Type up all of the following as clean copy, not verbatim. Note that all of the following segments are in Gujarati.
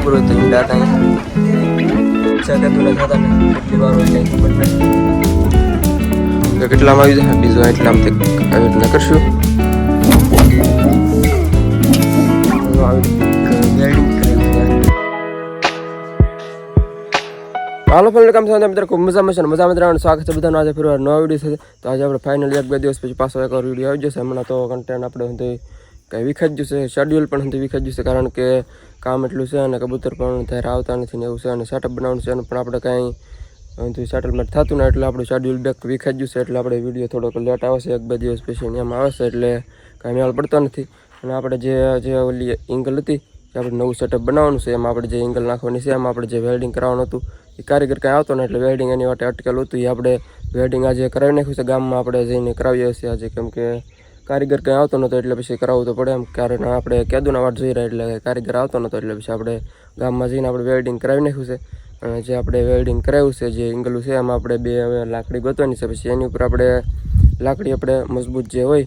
ખબર હોય તો ઈંડા કાંઈ ઈચ્છા કે તું થતા ને કેટલી વાર હોય કાંઈ ખબર નહીં કેટલામાં આવી જાય બીજું એટલામાંથી આવી રીતના કરશું હાલો ફેમિલી કામ સાથે મિત્રો ખૂબ મજામાં છે મજામાં રહેવાનું સ્વાગત છે બધાનો આજે ફરી નવા વિડીયો છે તો આજે આપણે ફાઇનલ 1-2 દિવસ પછી પાછો એક વિડીયો આવી જશે હમણાં તો કન્ટેન્ટ આપણે કંઈ વિખાઈ જ જશે શેડ્યુલ પણ વિખાઈ જશે કારણ કે કામ એટલું છે અને કબૂતર પણ ત્યારે આવતા નથી ને એવું છે અને સેટઅપ બનાવવાનું છે અને પણ આપણે કાંઈ સેટલમેન્ટ થતું ને એટલે આપણું શેડ્યુલ બેક વિખાઈ જશે એટલે આપણે વિડીયો થોડોક લેટ આવશે 1-2 દિવસ પછી એમાં આવશે એટલે કાંઈ મેળ પડતો નથી અને આપણે જે ઓલી એંગલ હતી આપણે નવું સેટઅપ બનાવવાનું છે એમાં આપણે જે એંગલ નાખવાની છે એમાં આપણે જે વેલ્ડિંગ કરાવવાનું હતું એ કારીગર કાંઈ આવતો ને એટલે વેલ્ડિંગ એની માટે અટકેલું હતું એ આપણે વેલ્ડિંગ આજે કરાવી નાખ્યું છે ગામમાં આપણે જઈને કરાવીએ છીએ આજે કેમ કે કારીગર કંઈ આવતો નહોતો એટલે પછી કરાવવું તો પડે એમ કારણ આપણે કેદુના વાટ જોઈ રહ્યા એટલે કારીગર આવતો નહોતો એટલે પછી આપણે ગામમાં જઈને આપણે વેલ્ડિંગ કરાવી નાખ્યું છે અને જે આપણે વેલ્ડિંગ કરાવ્યું છે જે એંગલું છે એમાં આપણે 2 લાકડી ગોતવાની છે પછી એની ઉપર આપણે લાકડી આપણે મજબૂત જે હોય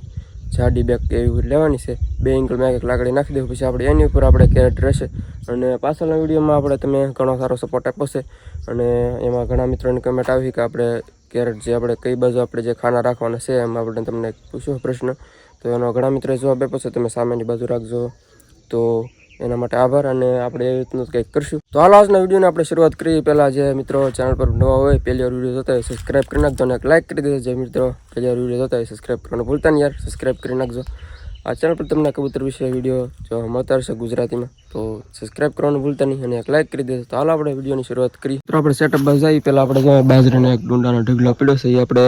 જાડી બેક એવી લેવાની છે 2 એંગલમાં એક લાકડી નાખી દેવું પછી આપણે એની ઉપર આપણે કેરેટ રહેશે અને પાછળના વિડીયોમાં આપણે તમે ઘણો સારો સપોર્ટ આપ્યો છે અને એમાં ઘણા મિત્રોની કમેન્ટ આવી કે આપણે કેરેટ જે આપણે કઈ બાજુ આપણે જે ખાના રાખવાના છે એમ આપણે તમને પૂછ્યો પ્રશ્ન તો એનો ઘણા મિત્રોએ જવાબ આપ્યો છે તમે સામેની બાજુ રાખજો તો એના માટે આભાર અને આપણે એવી રીતનું કંઈક કરશું તો હાલ આજના વિડીયોને આપણે શરૂઆત કરીએ પહેલાં જે મિત્રો ચેનલ પર નવા હોય પહેલી વાર વિડીયો જોતા હોય સબસ્ક્રાઈબ કરી નાખજો અને એક લાઇક કરી દેજો જે મિત્રો પહેલી વાર વિડીયો જોતા હોય સબસ્ક્રાઈબ કરવાનું ભૂલતા નહીં યાર સબસ્ક્રાઈબ કરી નાખજો આ ચેનલ પર તમને કબૂતર વિશે વિડીયો જોવા મળતા રહેશે ગુજરાતીમાં તો સબસ્ક્રાઈબ કરવાનું ભૂલતા નહીં અને એક લાઇક કરી દેજો તો હાલ આપણે વિડીયોની શરૂઆત કરીએ તો આપણે સેટઅપ બાજુ જઈએ પહેલાં આપણે બાજરાને એક ડુંડાનો ઢગલો પીડ્યો છે એ આપણે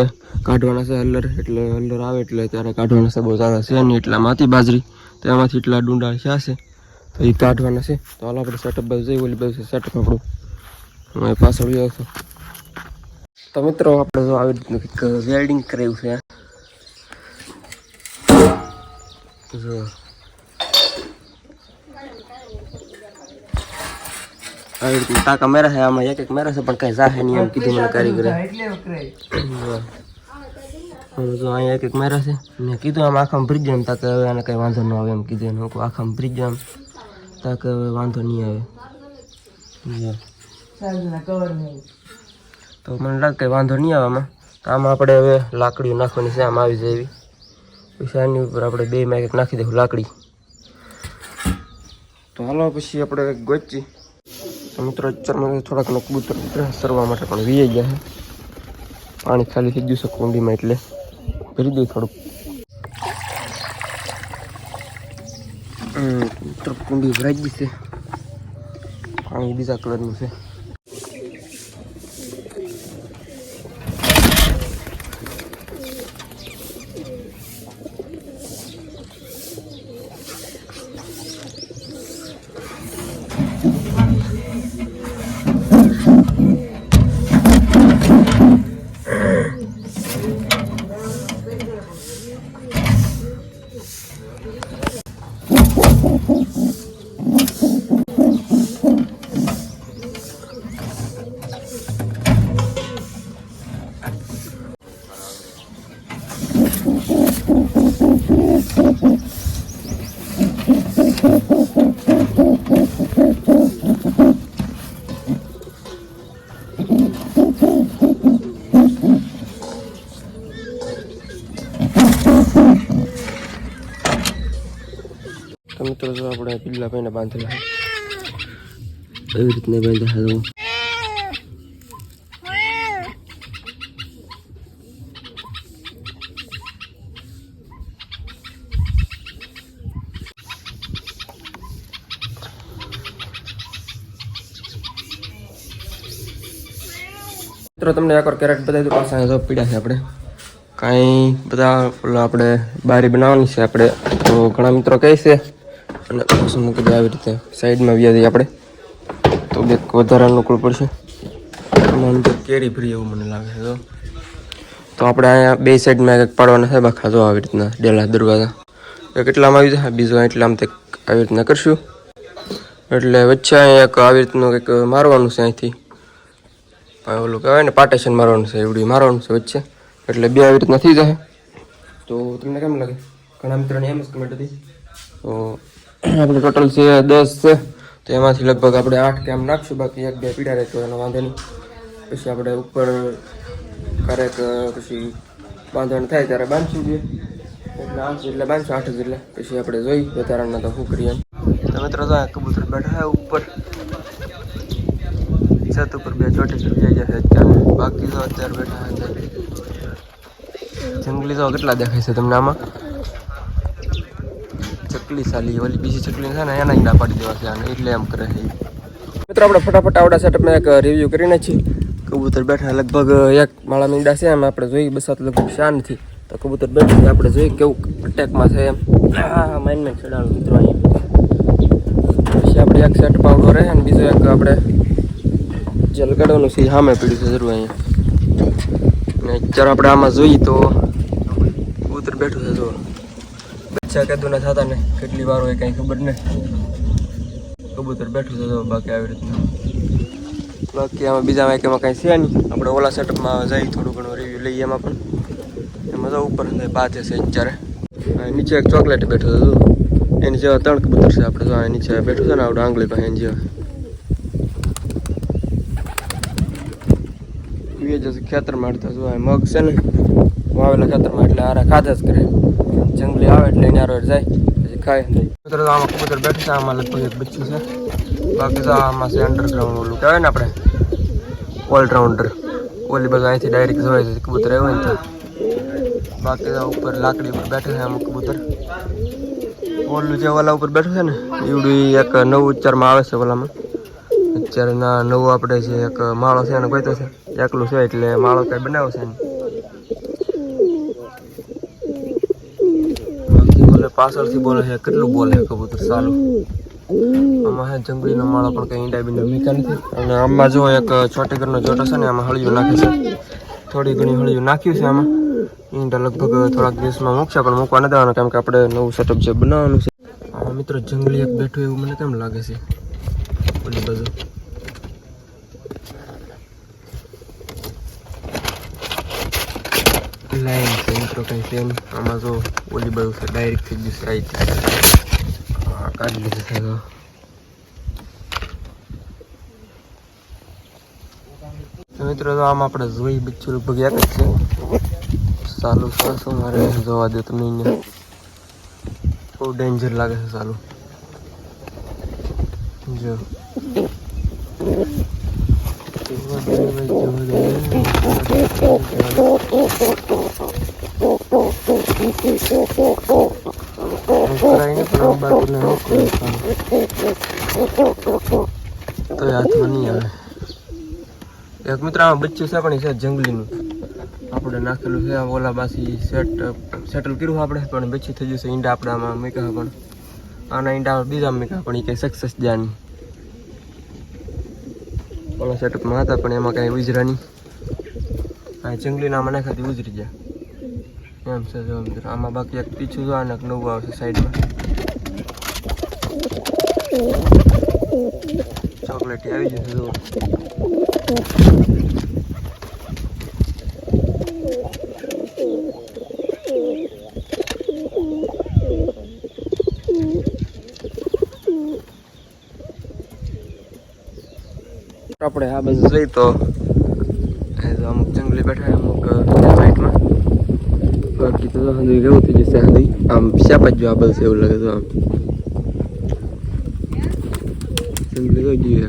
કાઢવાના છે હલ્લર એટલે હલ્લર આવે એટલે ત્યારે કાઢવાના છે બહુ સારા છે નહીં એટલામાંથી બાજરી તો એમાંથી એટલા ડુંડા છે તો એ કાઢવાના છે તો હાલ આપણે સેટઅપ બાજુ જઈએ ઓલી બાજુ સેટઅપ આપણું હું પાછળ આવ્યો છું તો મિત્રો આપણે જો આવી રીતનું કંઈક વેલ્ડિંગ કરાવ્યું છે જો આવી રીતનું ટાંકા મેરા છે આમાં એક મેરા છે પણ કાંઈ જાહે નહીં એમ કીધું મને કારીગરે જો અહીંયા એક મેરા છે મેં કીધું આમ આખામાં ભરી જાય એમ તાકે હવે આને કંઈ વાંધો ન આવે એમ કીધું એને આખામાં ભરી જાય એમ તાકે હવે વાંધો નહીં આવે તો મને લાગે કંઈ વાંધો નહીં આવે આમાં તો આમાં આપણે હવે લાકડીઓ નાખવાની છે આમ આવી જાય એવી પછી આની ઉપર આપણે 2 માં એક નાખી દઈશું લાકડી તો હાલો પછી આપણે ગોચી તો મિત્રો અત્યારમાં થોડાક કબૂતર સરવા માટે પણ વી ગયા છે પાણી ખાલી થઈ ગયું છે કુંડીમાં એટલે ભરી દઉં થોડુંક કુંડી ભરાઈ ગઈ છે પાણી બીજા કલરનું છે મિત્રો જો આપણે પિલ્લા ભાઈને બાંધેલા એવી રીતના બાંધ્યા મિત્રો તમને એકવાર કેરેટ બતાવી દઉં પાછા જો પીડા છે આપણે કાંઈ બધા આપણે બારી બનાવવાની છે આપણે તો ઘણા મિત્રો કહે છે અને પાછું મૂકી દે આવી રીતે સાઈડમાં વ્યા દઈએ આપણે તો બે વધારે અનુકૂળ પડશે આમાં કેરી ફ્રી એવું મને લાગે છે તો આપણે અહીંયા 2 સાઈડમાં એક પાડવાના છે બાખા જો આવી રીતના ડેલા દરવાજા કેટલામાં આવી જાય બીજું એટલામાં તે આવી રીતના કરશું એટલે વચ્ચે અહીંયા એક આવી રીતનું કંઈક મારવાનું છે અહીંથી ઓલું કહેવાય ને પાર્ટેશન મારવાનું છે એવડી મારવાનું છે વચ્ચે એટલે 2 આવી રીતના થઈ જાય તો તમને કેમ લાગે ઘણા મિત્રોની એમ જ કમેન્ટ હતી તો આપણે ટોટલ છે 10 છે તો એમાંથી લગભગ આપણે 8 કે આમ નાખશું, બાકી 1-2 પીડા રહે તો એનો વાંધો નહીં. પછી આપણે ઉપર ક્યારેક પછી બાંધણ થાય ત્યારે બાંધશું જોઈએ, એટલે 8 જેટલા બાંધશું, 8 જેટલા. પછી આપણે જોઈ વધારાના તો શું કરીએ એમ. તો મિત્રો તો કબૂતર બેઠા છે ઉપર છત ઉપર, 2 ચોટી ચડી જાય છે અત્યારે. બાકી તો અત્યારે બેઠા અંદર જંગલી તો કેટલા દેખાય છે તમને આમાં. ચકલી સાલી ઓલી બીજી ચકલી છે ને એના ઈંડા પાડી દેવા છે આને, એટલે એમ કરે છે મિત્રો. આપણે ફટાફટ આવડા સેટઅપમાં એક રિવ્યૂ કરીને છીએ. કબૂતર બેઠા લગભગ 1 માળામાં ઈંડા છે, એમ આપણે જોઈ બસાત લગભગ શાંતિ. તો કબૂતર બેઠું છે, આપણે જોઈ કેવું અટેકમાં છે એમ. હા માઇન ચડાણું મિત્રો અહીંયા. પછી આપણે એક સેટ પાવડો રહે ને બીજો એક આપણે જલગડવાનું છે સામે પીડ્યું છે જરૂર અહીંયા. ને અત્યારે આપણે આમાં જોઈએ તો કબૂતર બેઠું છે જો. બચ્ચા કદું ના થતા ને કેટલી વાર હોય કંઈ ખબર નહીં. કબૂતર બેઠું છે જો. બાકી આવી રીતના બાકી આમાં બીજામાં એમાં કાંઈ છે નહીં. આપણે ઓલા સેટઅપમાં જઈ થોડું ઘણું રિવ્યૂ લઈએ એમાં પણ. એમાં તો ઉપર બાજે છે અત્યારે. નીચે એક ચોકલેટ બેઠો છે જો. એની જેવા 3 કબૂતર છે આપણે જો. નીચે બેઠું છે ને આપણે આંગળી પાસે એની જેવા. ખેતર મારતા જો મગ છે ને વાવેલા ખેતરમાં, એટલે આરા ખાધા જ કરે. જંગલી આવે એટલે એની આરો જાય પછી ખાય નહીં. મિત્રો આમાં કબૂતર બેઠું છે, આમાં લગભગ એક બચ્ચું છે. બાકી તો આમાં છે અંડરગ્રાઉન્ડ ઓલું કહેવાય ને આપણે ઓલરાઉન્ડર. ઓલી બધું અહીંથી ડાયરેક્ટ જોવાય છે કબૂતર આવ્યું હોય ને તો. બાકી તો ઉપર લાકડી ઉપર બેઠું છે અમુક કબૂતર. ઓલું જે ઓલા ઉપર બેઠું છે ને એવડું એક નવું ઉચ્ચારમાં આવે છે ઓલામાં. અત્યારે નવું આપણે જે એક માળો છે એને ગોતો છે, એકલું છે એટલે માળો કઈ બનાવ્યો છે ને. બાકી બોલે પાછળથી બોલે છે, કેટલું બોલે કબૂતર સાલું. આમાં હે જંગલીનો માળો પણ કઈ ઈંડા બીંડા મીકા નથી. અને આમાં જો એક છોટી ઘરનો જોટો છે ને આમાં હળિયું નાખે છે. થોડી ઘણી હળિયું નાખ્યું છે આમાં. ઈંડા લગભગ થોડાક દિવસમાં મૂકશે, પણ મૂકવા નથી દેવાના કેમ કે આપણે નવું સેટઅપ જે બનાવવાનું છે. આ મિત્રો જંગલી એક બેઠું એવું મને કેમ લાગે છે ઓલી બાજુ. લાઈન છે મિત્રો કંઈ છે નહીં આમાં. જો ઓલી બાજુ છે ડાયરેક્ટ થઈ ગયું છે. હા કાઢી લીધું છે તો મિત્રો. તો આમાં આપણે જોઈ બચ્ચું લગભગ એક જ છે. સાલું શું મારે જોવા દો તમે અહીંયા. બહુ ડેન્જર લાગે છે સાલું જો. તો હાથમાં નહીં આવે. એક મિત્ર આમાં બચ્ચું છે પણ છે જંગલીનું આપણે નાખેલું છે. ઓલા બાસી સેટલ કર્યું આપણે પણ બચ્ચું થઈ જશે. ઈંડા આપણે આમાં મૂક્યા પણ આના ઈંડા બીજા મૂક્યા પણ એ કંઈ સક્સેસ જાય નહીં. ઓલા સેટઅપમાં હતા પણ એમાં કાંઈ ઉજરા નહીં. આ જંગલીના આમાં નાખાથી ઉજરી જાય એમ છે જો મિત્રો. આમાં બાકી એક પીછું જો અને એક નવું આવશે સાઈડમાં. ચોકલેટી આવી જશે જો. આપણે આ બાજુ જઈ તો અમુક જંગલી બેઠા અમુક સાઈડમાં. બાકી તો હંધી કેવું થઈ જશે હંધી આમ શાપાજ જો આ બાજુ એવું લાગે તો આમ જંગલી જોઈ જોઈએ.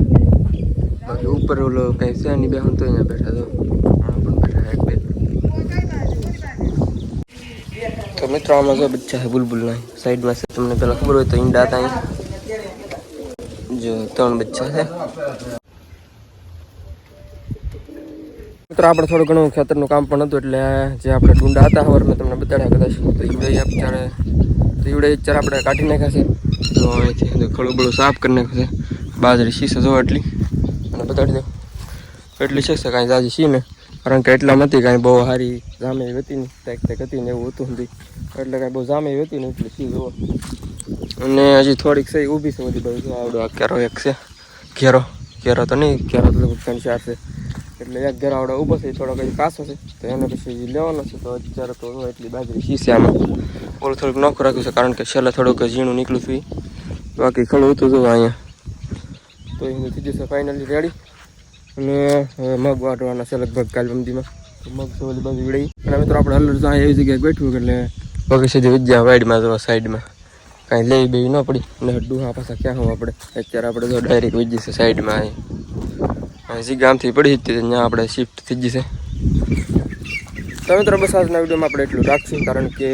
બાકી ઉપર ઓલો કંઈ છે નહીં બેહું તો અહીંયા બેઠા તો પણ બેઠા એક બે. તો મિત્રો આમાં જો બચ્ચા છે બુલબુલના સાઈડમાં છે. તમને પેલા ખબર હોય તો ઈંડા હતા અહીં જો 3 બચ્ચા છે. મિત્રો આપણે થોડું ઘણું ખેતરનું કામ પણ હતું એટલે જે આપણે ડુંડા હતા હવે મેં તમને બતાડ્યા કદાચ. તો ઈવડે અત્યારે આપણે કાઢી નાખ્યા છે. તો અહીંથી ખડું બળું સાફ કરી નાખ્યું છે. બાજરી શીશે જો એટલી અને બતાડી દો એટલી શીશે કાંઈ જાજી શી ને, કારણ કે એટલામાં હતી કાંઈ બહુ સારી જામે હતી નહીં. ટેક હતી ને એવું હતું નથી એટલે કાંઈ બહુ જામે હતી નહીં એટલે શી જુઓ. અને હજી થોડીક સહી ઊભી છે બધી બાજુ. આવડો આ કેરો એક છે. ઘેરો તો નહીં, ઘેરો તો લગભગ 3-4 છે. એટલે એક ઘેર આવડે ઊભો છે થોડો કંઈ કાસો છે તો એને પછી લેવાનો છે. તો અત્યારે તો એટલી બાજરી શીશે આમાં. ઓલું થોડુંક નોખું રાખ્યું છે કારણ કે છેલ્લે થોડુંક ઝીણું નીકળ્યું હતું. બાકી ખડું હતું જો અહીંયા તો એ થઈ જશે ફાઇનલી રેડી. અને મગ વાટવાના છે લગભગ કાલ બંદીમાં. તો મગ તો ઓલી બાજુ વીડાઈ. અને મિત્રો આપણે હલ્લર તો એવી જગ્યાએ બેઠું એટલે પગે સીધી વિદ્યા વાઈડમાં જો સાઈડમાં કાંઈ લેવી બેવી ન પડી. અને ડુહા પાછા ક્યાં હું આપણે અત્યારે આપણે તો ડાયરેક્ટ વીજી છે સાઈડમાં અહીં ગામથી પડી હતી ત્યાં આપણે શિફ્ટ થઈ જશે. તો મિત્રો બસ આજના વિડીયોમાં આપણે એટલું રાખશું, કારણ કે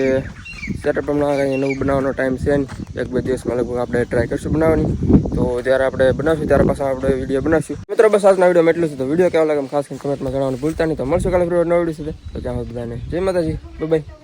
સેટઅપ હમણાં કંઈ નવું બનાવવાનો ટાઈમ છે ને. 1-2 દિવસમાં લગભગ આપણે ટ્રાય કરશું બનાવવાની. તો જ્યારે આપણે બનાવશું ત્યારે પાછા આપણે વિડીયો બનાવશું. મિત્રો બસ આજના વિડીયોમાં એટલું છે. તો વિડીયો કેવો લાગે ખાસ કરીને કમેન્ટમાં જણાવવાનું ભૂલતા નહીં. તો મળશું કાલે ફરી નવા વિડીયો સાથે. તો ત્યાં બધાને જય માતાજી, બાય બાય.